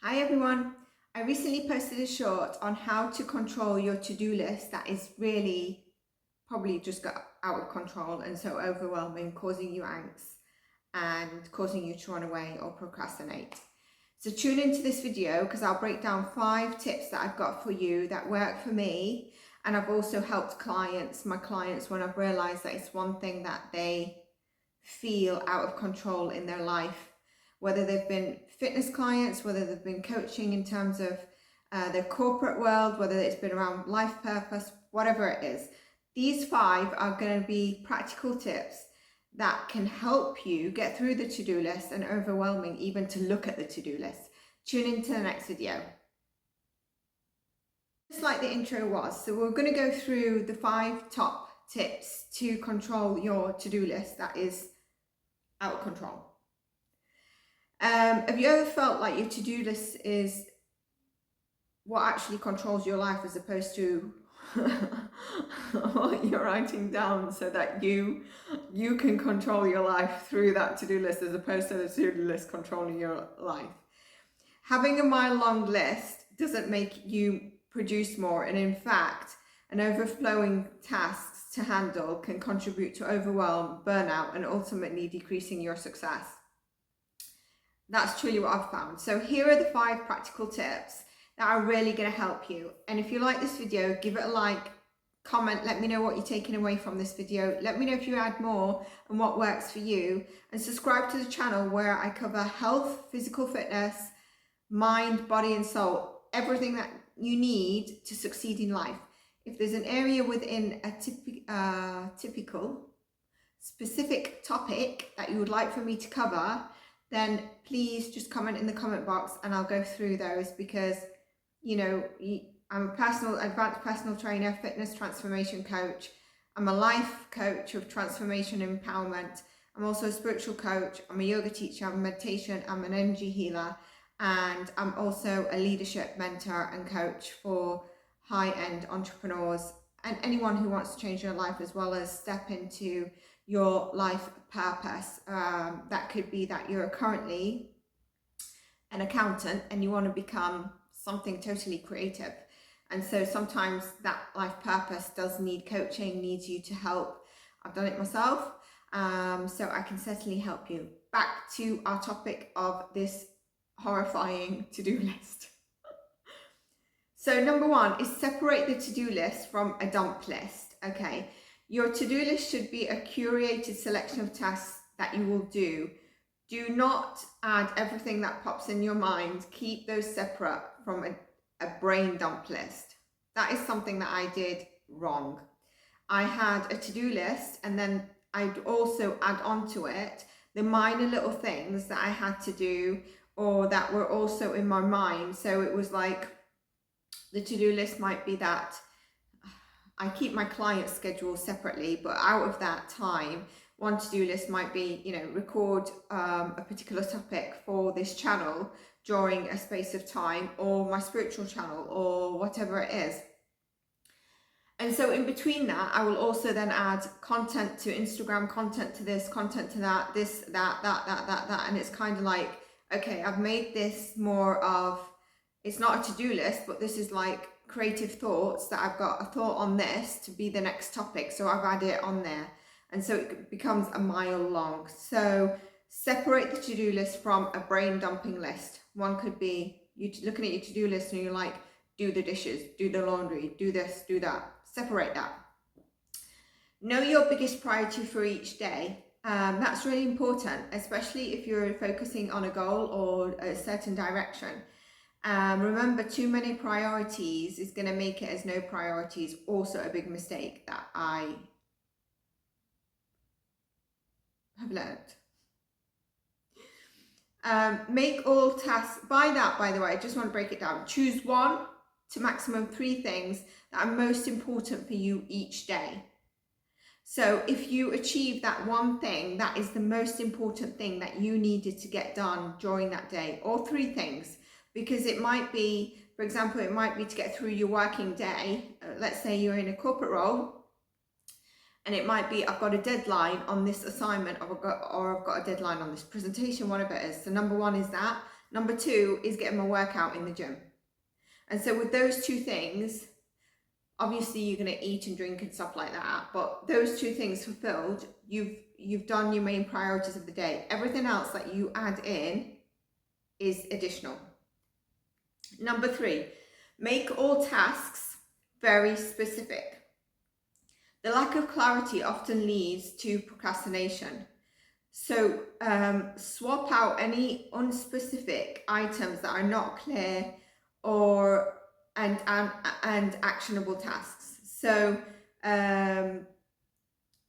Hi everyone. I recently posted a short on how to control your to-do list that is really probably just got out of control and so overwhelming, causing you angst and causing you to run away or procrastinate. So tune into this video because I'll break down 5 tips that I've got for you that work for me, and I've also helped my clients when I've realized that it's one thing that they feel out of control in their life, whether they've been fitness clients, whether they've been coaching in terms of their corporate world, whether it's been around life purpose, whatever it is. These 5 are going to be practical tips that can help you get through the to-do list and overwhelming even to look at the to-do list. Tune into the next video. Just like the intro was, so we're going to go through the 5 top tips to control your to-do list that is out of control. Have you ever felt like your to-do list is what actually controls your life as opposed to what you're writing down, so that you can control your life through that to-do list as opposed to the to-do list controlling your life? Having a mile-long list doesn't make you produce more, and in fact, an overflowing tasks to handle can contribute to overwhelm, burnout, and ultimately decreasing your success. That's truly what I've found. So here are the 5 practical tips that are really going to help you. And if you like this video, give it a like, comment, let me know what you're taking away from this video. Let me know if you add more and what works for you. And subscribe to the channel where I cover health, physical fitness, mind, body and soul, everything that you need to succeed in life. If there's an area within a typical specific topic that you would like for me to cover, then please just comment in the comment box and I'll go through those, because I'm a advanced personal trainer, fitness transformation coach. I'm a life coach of transformation and empowerment. I'm also a spiritual coach. I'm a yoga teacher. I'm a meditation. I'm an energy healer. And I'm also a leadership mentor and coach for high-end entrepreneurs and anyone who wants to change their life as well as step into your life purpose. That could be that you're currently an accountant and you want to become something totally creative. And so sometimes that life purpose does need coaching, needs you to help. I've done it myself, so I can certainly help you. Back to our topic of this horrifying to-do list. So number 1 is separate the to-do list from a dump list. Okay, your to-do list should be a curated selection of tasks that you will do. Do not add everything that pops in your mind. Keep those separate from a brain dump list. That is something that I did wrong. I had a to-do list and then I'd also add on to it the minor little things that I had to do or that were also in my mind. So it was like the to-do list might be that I keep my client schedule separately, but out of that time, one to-do list might be, record a particular topic for this channel during a space of time, or my spiritual channel, or whatever it is. And so in between that, I will also then add content to Instagram, content to this, content to that, this, that. And it's kind of like, okay, I've made this more of, it's not a to-do list, but this is like creative thoughts that I've got a thought on this to be the next topic. So I've added it on there. And so it becomes a mile long. So separate the to-do list from a brain dumping list. One could be you looking at your to-do list and you're like, do the dishes, do the laundry, do this, do that. Separate that. Know your biggest priority for each day. That's really important, especially if you're focusing on a goal or a certain direction. Remember, too many priorities is going to make it as no priorities. Also a big mistake that I have learned. Make all tasks, by the way, I just want to break it down. Choose 1 to maximum 3 things that are most important for you each day. So if you achieve that one thing, that is the most important thing that you needed to get done during that day, or 3 things, because it might be, for example, it might be to get through your working day. Let's say you're in a corporate role, and it might be, I've got a deadline on this assignment, or I've got a deadline on this presentation, whatever it is. So number 1 is that. Number 2 is getting my workout in the gym. And so with those 2 things, obviously you're going to eat and drink and stuff like that, but those 2 things fulfilled, you've done your main priorities of the day. Everything else that you add in is additional. Number 3, make all tasks very specific. The lack of clarity often leads to procrastination. So swap out any unspecific items that are not clear or and actionable tasks. So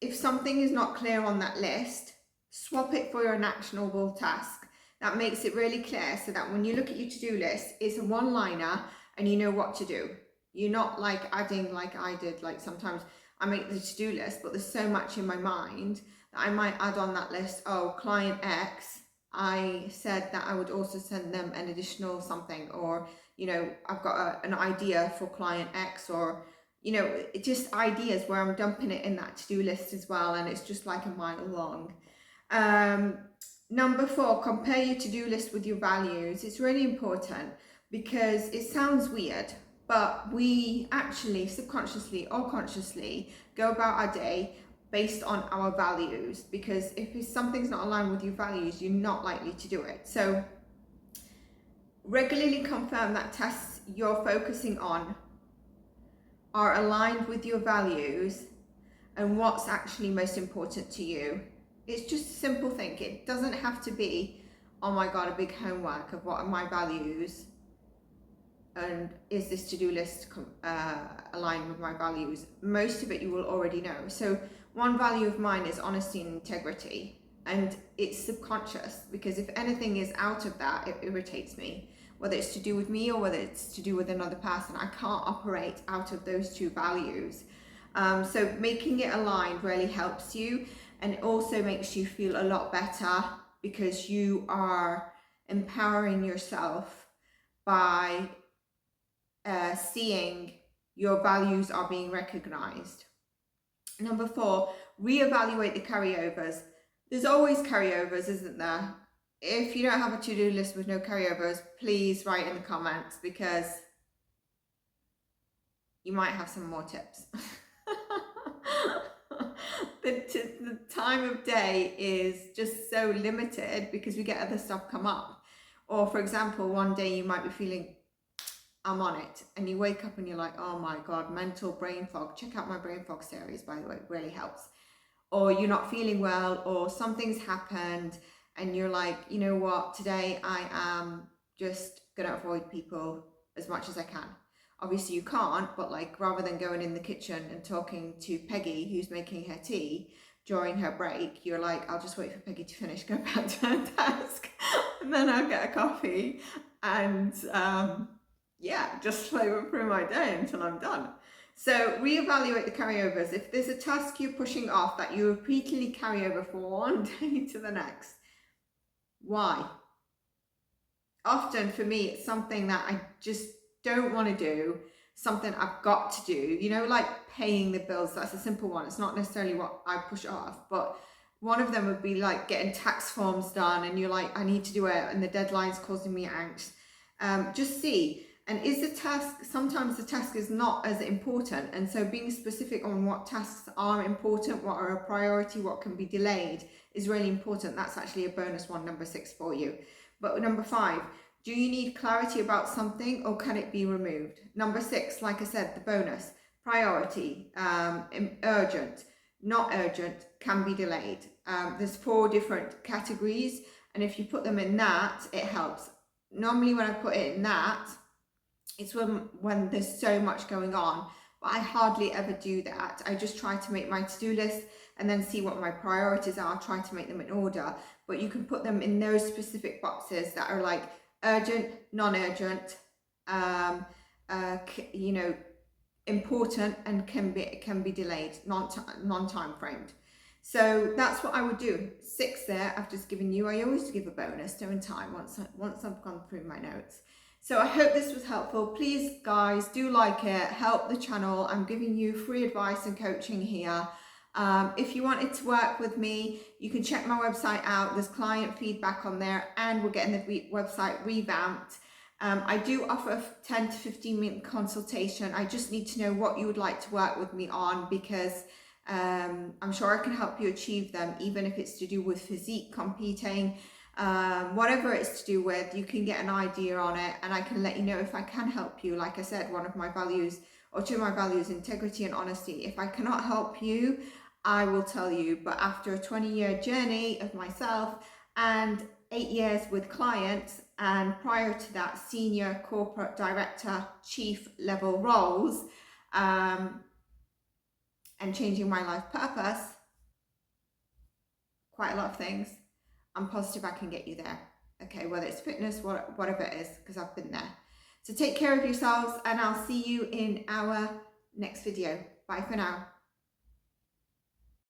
if something is not clear on that list, swap it for an actionable task. That makes it really clear so that when you look at your to-do list, it's a one-liner and you know what to do. You're not like adding like I did, like sometimes I make the to-do list, but there's so much in my mind that I might add on that list, oh, client X, I said that I would also send them an additional something, or, you know, I've got an idea for client X, or, you know, just ideas where I'm dumping it in that to-do list as well, and it's just like a mile long. Number 4, compare your to-do list with your values. It's really important because it sounds weird, but we actually subconsciously or consciously go about our day based on our values, because if something's not aligned with your values, you're not likely to do it. So regularly confirm that tasks you're focusing on are aligned with your values and what's actually most important to you. It's just a simple thing. It doesn't have to be, oh my God, a big homework of what are my values and is this to-do list aligned with my values. Most of it you will already know. So one value of mine is honesty and integrity, and it's subconscious, because if anything is out of that, it irritates me, whether it's to do with me or whether it's to do with another person. I can't operate out of those 2 values. So making it aligned really helps you, and it also makes you feel a lot better because you are empowering yourself by seeing your values are being recognized. Number 4, reevaluate the carryovers. There's always carryovers, isn't there? If you don't have a to-do list with no carryovers, please write in the comments, because you might have some more tips. The time of day is just so limited because we get other stuff come up. Or for example, one day you might be feeling, I'm on it, and you wake up and you're like, oh my God, mental brain fog. Check out my brain fog series, by the way, it really helps. Or you're not feeling well, or something's happened and you're like, you know what, today I am just gonna avoid people as much as I can. Obviously you can't, but like rather than going in the kitchen and talking to Peggy who's making her tea during her break, you're like, I'll just wait for Peggy to finish, go back to her desk, and then I'll get a coffee and yeah, just flow through my day until I'm done. So reevaluate the carryovers. If there's a task you're pushing off that you repeatedly carry over from one day to the next, why? Often for me, it's something that I just don't want to do, something I've got to do, you know, like paying the bills. That's a simple one. It's not necessarily what I push off, but one of them would be like getting tax forms done, and you're like, I need to do it, and the deadline's causing me angst. Just see, and is the task, sometimes the task is not as important, and so being specific on what tasks are important, what are a priority, what can be delayed is really important. That's actually a bonus one, number 6 for you. But number 5, do you need clarity about something, or can it be removed? Number 6, like I said, the bonus, priority, urgent, not urgent, can be delayed. There's 4 different categories, and if you put them in that, it helps. Normally when I put it in that, it's when there's so much going on, but I hardly ever do that. I just try to make my to-do list and then see what my priorities are, try to make them in order. But you can put them in those specific boxes that are like urgent, non-urgent, you know, important, and can be delayed, non-time framed. So that's what I would do. 6 there I've just given you. I always give a bonus during time once I've gone through my notes. So I hope this was helpful. Please guys, do like it, help the channel. I'm giving you free advice and coaching here. If you wanted to work with me, you can check my website out. There's client feedback on there, and we're getting the website revamped. I do offer a 10 to 15 minute consultation. I just need to know what you would like to work with me on, because I'm sure I can help you achieve them, even if it's to do with physique, competing, whatever it's to do with. You can get an idea on it, and I can let you know if I can help you. Like I said, one of my values, or two of my values, integrity and honesty. If I cannot help you, I will tell you. But after a 20-year journey of myself and 8 years with clients, and prior to that, senior corporate director, chief level roles, and changing my life purpose, quite a lot of things, I'm positive I can get you there. Okay, whether it's fitness, whatever it is, because I've been there. So take care of yourselves, and I'll see you in our next video. Bye for now.